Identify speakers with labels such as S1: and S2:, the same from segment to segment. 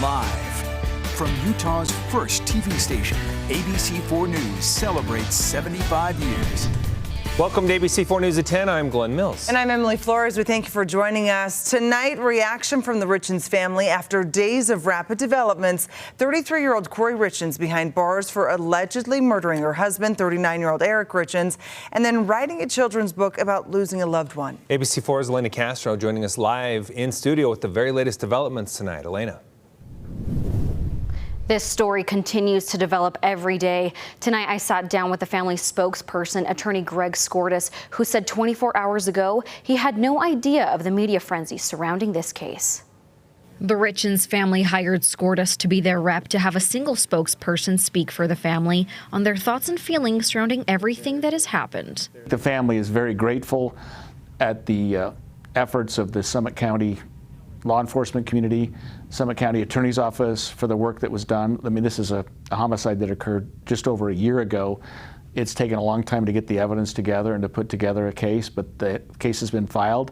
S1: Live from Utah's first TV station, ABC4 News celebrates 75 years.
S2: Welcome to ABC4 News at 10. I'm Glenn Mills.
S3: And I'm Emily Flores. We thank you for joining us. Tonight, reaction from the Richins family after days of rapid developments. 33-year-old Kouri Richins behind bars for allegedly murdering her husband, 39-year-old Eric Richins, and then writing a children's book about losing a loved one.
S2: ABC4's Elena Castro joining us live in studio with the very latest developments tonight. Elena.
S4: This story continues to develop every day. Tonight, I sat down with the family's spokesperson, attorney Greg Skordas, who said 24 hours ago he had no idea of the media frenzy surrounding this case. The Richins family hired Skordas to be their rep to have a single spokesperson speak for the family on their thoughts and feelings surrounding everything that has happened.
S5: The family is very grateful at the efforts of the Summit County law enforcement community, Summit County Attorney's Office for the work that was done. I mean, this is a homicide that occurred just over a year ago. It's taken a long time to get the evidence together and to put together a case, but the case has been filed.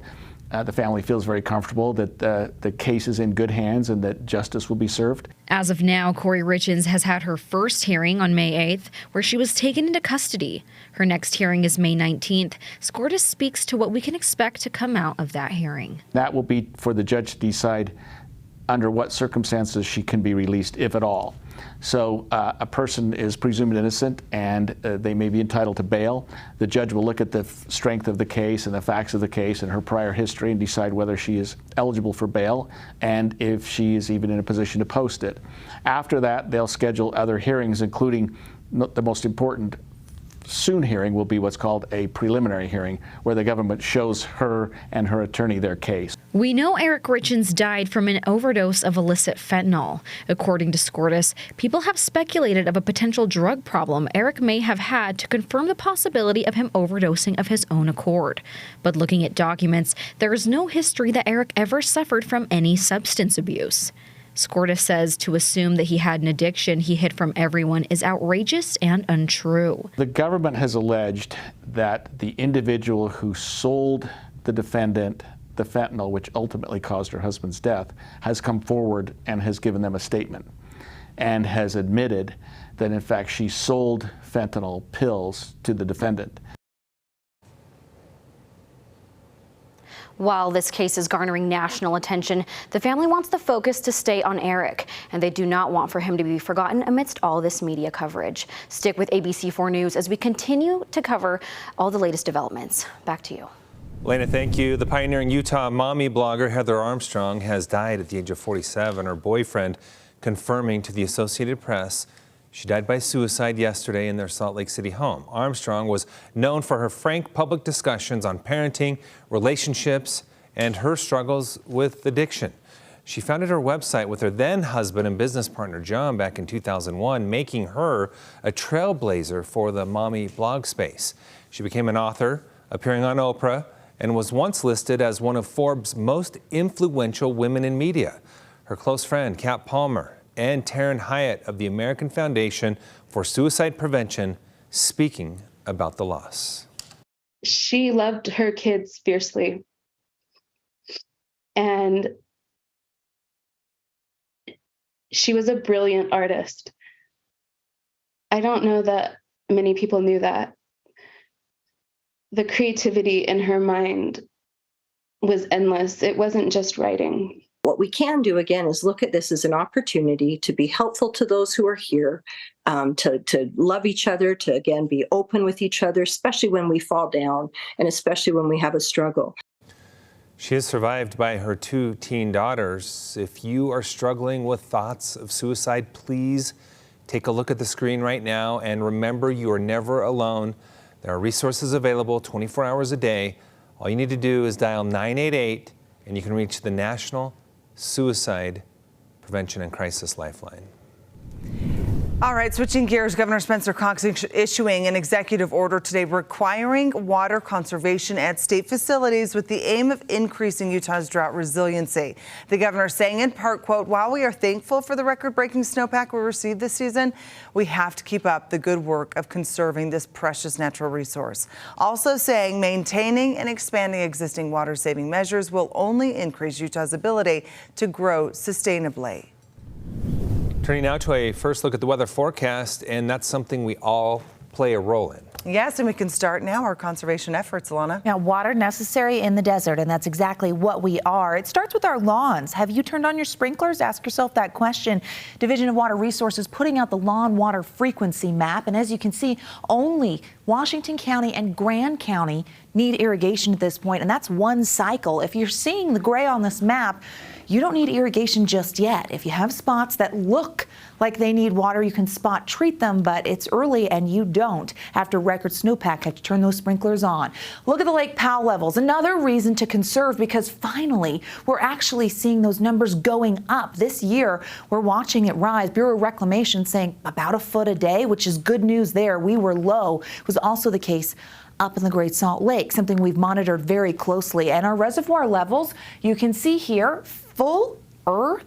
S5: The family feels very comfortable that the case is in good hands and that justice will be served. As of now, Kouri Richins has had her first hearing on May 8th, where she was taken into custody. Her next hearing is May 19th. Skordas speaks to what we can expect to come out of that hearing. That will be for the judge to decide under what circumstances she can be released, if at all. So a person is presumed innocent and they may be entitled to bail. The judge will look at the strength of the case and the facts of the case and her prior history and decide whether she is eligible for bail and if she is even in a position to post it. After that, they'll schedule other hearings, including the most important soon hearing will be what's called a preliminary hearing, where the government shows her and her attorney their case. We know Eric Richins died from an overdose of illicit fentanyl. According to Skordas, people have speculated of a potential drug problem Eric may have had to confirm the possibility of him overdosing of his own accord. But looking at documents, there is no history that Eric ever suffered from any substance abuse. Skordas says to assume that he had an addiction he hid from everyone is outrageous and untrue. The government has alleged that the individual who sold the defendant the fentanyl, which ultimately caused her husband's death, has come forward and has given them a statement and has admitted that in fact she sold fentanyl pills to the defendant.
S4: While this case is garnering national attention, the family wants the focus to stay on Eric, and they do not want for him to be forgotten amidst all this media coverage. Stick with ABC4 News as we continue to cover all the latest developments. Back to you.
S2: Elena, thank you. The pioneering Utah mommy blogger Heather Armstrong has died at the age of 47. Her boyfriend confirming to the Associated Press she died by suicide yesterday in their Salt Lake City home. Armstrong was known for her frank public discussions on parenting, relationships, and her struggles with addiction. She founded her website with her then husband and business partner John back in 2001, making her a trailblazer for the mommy blog space. She became an author, appearing on Oprah, and was once listed as one of Forbes' most influential women in media. Her close friend, Kat Palmer, and Taryn Hyatt of the American Foundation for Suicide Prevention speaking about the loss.
S6: She loved her kids fiercely, and she was a brilliant artist. I don't know that many people knew that. The creativity in her mind was endless. It wasn't just writing.
S7: What we can do, again, is look at this as an opportunity to be helpful to those who are here, to love each other, to, again, be open with each other, especially when we fall down and especially when we have a struggle.
S2: She is survived by her 2 teen daughters. If you are struggling with thoughts of suicide, please take a look at the screen right now and remember you are never alone. There are resources available 24 hours a day. All you need to do is dial 988 and you can reach the National Suicide Prevention and Crisis Lifeline.
S3: All right, switching gears, Governor Spencer Cox issuing an executive order today requiring water conservation at state facilities with the aim of increasing Utah's drought resiliency. The governor saying in part, quote, while we are thankful for the record-breaking snowpack we received this season, we have to keep up the good work of conserving this precious natural resource. Also saying maintaining and expanding existing water-saving measures will only increase Utah's ability to grow sustainably.
S2: Turning now to a first look at the weather forecast, and that's something we all play a role in.
S3: Yes, and we can start now our conservation efforts, Alana.
S8: Now, water necessary in the desert, and that's exactly what we are. It starts with our lawns. Have you turned on your sprinklers? Ask yourself that question. Division of Water Resources putting out the lawn water frequency map, and as you can see, only Washington County and Grand County need irrigation at this point, and that's one cycle. If you're seeing the gray on this map, you don't need irrigation just yet. If you have spots that look like they need water, you can spot treat them, but it's early and you don't. After record snowpack, have to turn those sprinklers on. Look at the Lake Powell levels. Another reason to conserve, because finally we're actually seeing those numbers going up. This year, we're watching it rise. Bureau of Reclamation saying about a foot a day, which is good news there. We were low. It was also the case up in the Great Salt Lake, something we've monitored very closely. And our reservoir levels, you can see here, fuller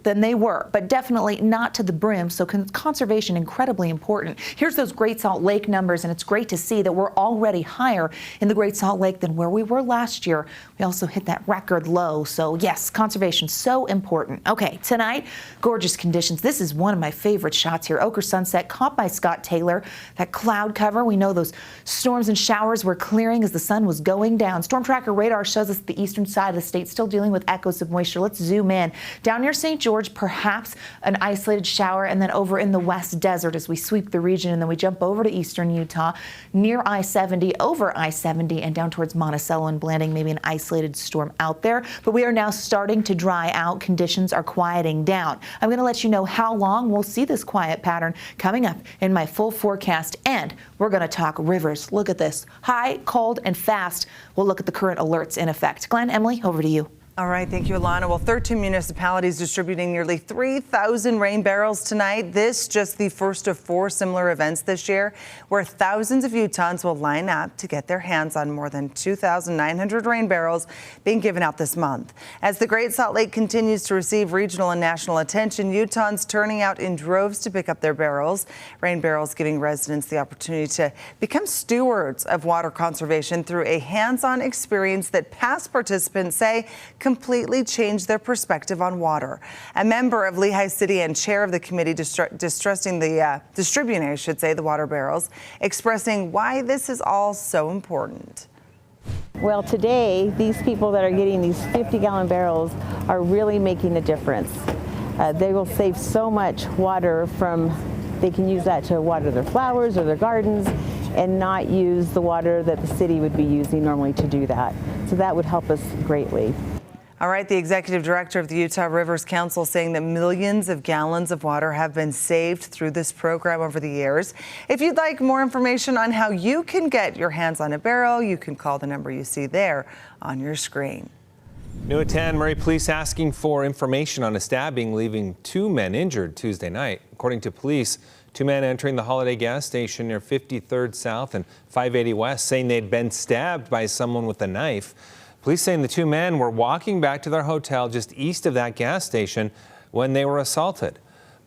S8: than they were, but definitely not to the brim. So conservation incredibly important. Here's those Great Salt Lake numbers, and it's great to see that we're already higher in the Great Salt Lake than where we were last year. We also hit that record low. So yes, conservation so important. Okay, tonight, gorgeous conditions. This is one of my favorite shots here. Ochre sunset caught by Scott Taylor. That cloud cover, we know those storms and showers were clearing as the sun was going down. Storm tracker radar shows us the eastern side of the state still dealing with echoes of moisture. Let's zoom in. Down near St. George, perhaps an isolated shower, and then over in the West Desert as we sweep the region, and then we jump over to eastern Utah, near I-70, over I-70, and down towards Monticello and Blanding, maybe an isolated storm out there. But we are now starting to dry out. Conditions are quieting down. I'm going to let you know how long we'll see this quiet pattern coming up in my full forecast, and we're going to talk rivers. Look at this. High, cold, and fast. We'll look at the current alerts in effect. Glenn, Emily, over to you.
S3: All right, thank you, Alana. Well, 13 municipalities distributing nearly 3,000 rain barrels tonight. This just the first of 4 similar events this year, where thousands of Utahns will line up to get their hands on more than 2,900 rain barrels being given out this month. As the Great Salt Lake continues to receive regional and national attention, Utahns turning out in droves to pick up their barrels. Rain barrels giving residents the opportunity to become stewards of water conservation through a hands-on experience that past participants say completely changed their perspective on water. A member of Lehigh City and chair of the committee distributing the water barrels, expressing why this is all so important.
S9: Well, today, these people that are getting these 50-gallon barrels are really making a difference. They will save so much water they can use that to water their flowers or their gardens and not use the water that the city would be using normally to do that. So that would help us greatly.
S3: All right, the executive director of the Utah Rivers Council saying that millions of gallons of water have been saved through this program over the years. If you'd like more information on how you can get your hands on a barrel, you can call the number you see there on your screen.
S2: New at 10, Murray police asking for information on a stabbing leaving 2 men injured Tuesday night. According to police, 2 men entering the Holiday gas station near 53rd South and 580 West saying they'd been stabbed by someone with a knife. Police saying the 2 men were walking back to their hotel just east of that gas station when they were assaulted.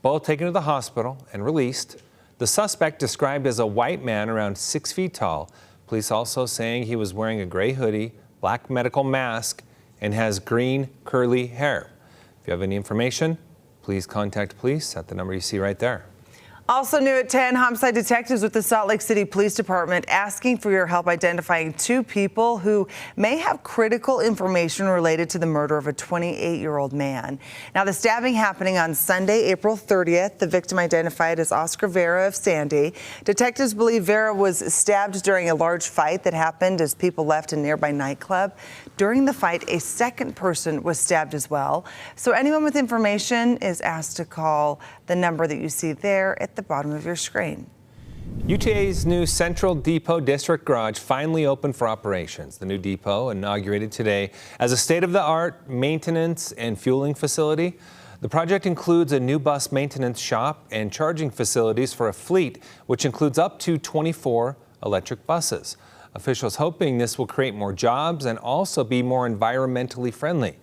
S2: Both taken to the hospital and released. The suspect described as a white man around 6 feet tall. Police also saying he was wearing a gray hoodie, black medical mask, and has green curly hair. If you have any information, please contact police at the number you see right there.
S3: Also new at 10, homicide detectives with the Salt Lake City Police Department asking for your help identifying 2 people who may have critical information related to the murder of a 28-year-old man. Now, the stabbing happening on Sunday, April 30th. The victim identified as Oscar Vera of Sandy. Detectives believe Vera was stabbed during a large fight that happened as people left a nearby nightclub. During the fight, a second person was stabbed as well. So anyone with information is asked to call the number that you see there at the bottom of your screen.
S2: UTA's new Central Depot District Garage finally opened for operations. The new depot, inaugurated today as a state-of-the-art maintenance and fueling facility. The project includes a new bus maintenance shop and charging facilities for a fleet, which includes up to 24 electric buses. Officials hoping this will create more jobs and also be more environmentally friendly.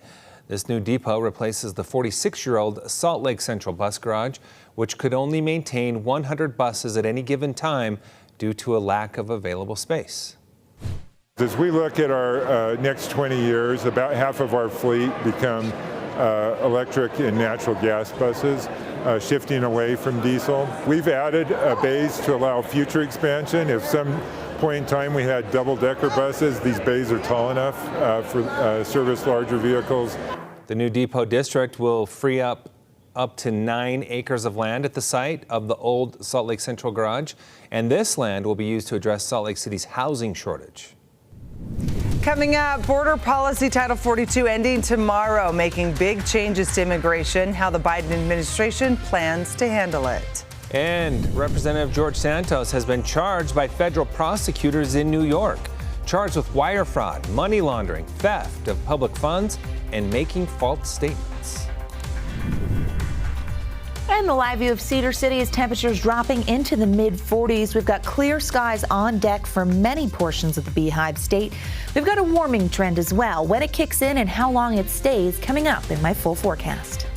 S2: This new depot replaces the 46-year-old Salt Lake Central Bus Garage, which could only maintain 100 buses at any given time due to a lack of available space.
S10: As we look at our next 20 years, about half of our fleet become electric and natural gas buses, shifting away from diesel. We've added bays to allow future expansion. If some point in time we had double-decker buses, these bays are tall enough for service larger vehicles.
S2: The new depot district will free up to 9 acres of land at the site of the old Salt Lake Central garage, and this land will be used to address Salt Lake City's housing shortage.
S3: Coming up, border policy Title 42 ending tomorrow, making big changes to immigration, how the Biden administration plans to handle it.
S2: And Representative George Santos has been charged by federal prosecutors in New York, charged with wire fraud, money laundering, theft of public funds, and making false statements.
S8: And the live view of Cedar City as temperatures dropping into the mid-40s. We've got clear skies on deck for many portions of the Beehive State. We've got a warming trend as well. When it kicks in and how long it stays, coming up in my full forecast.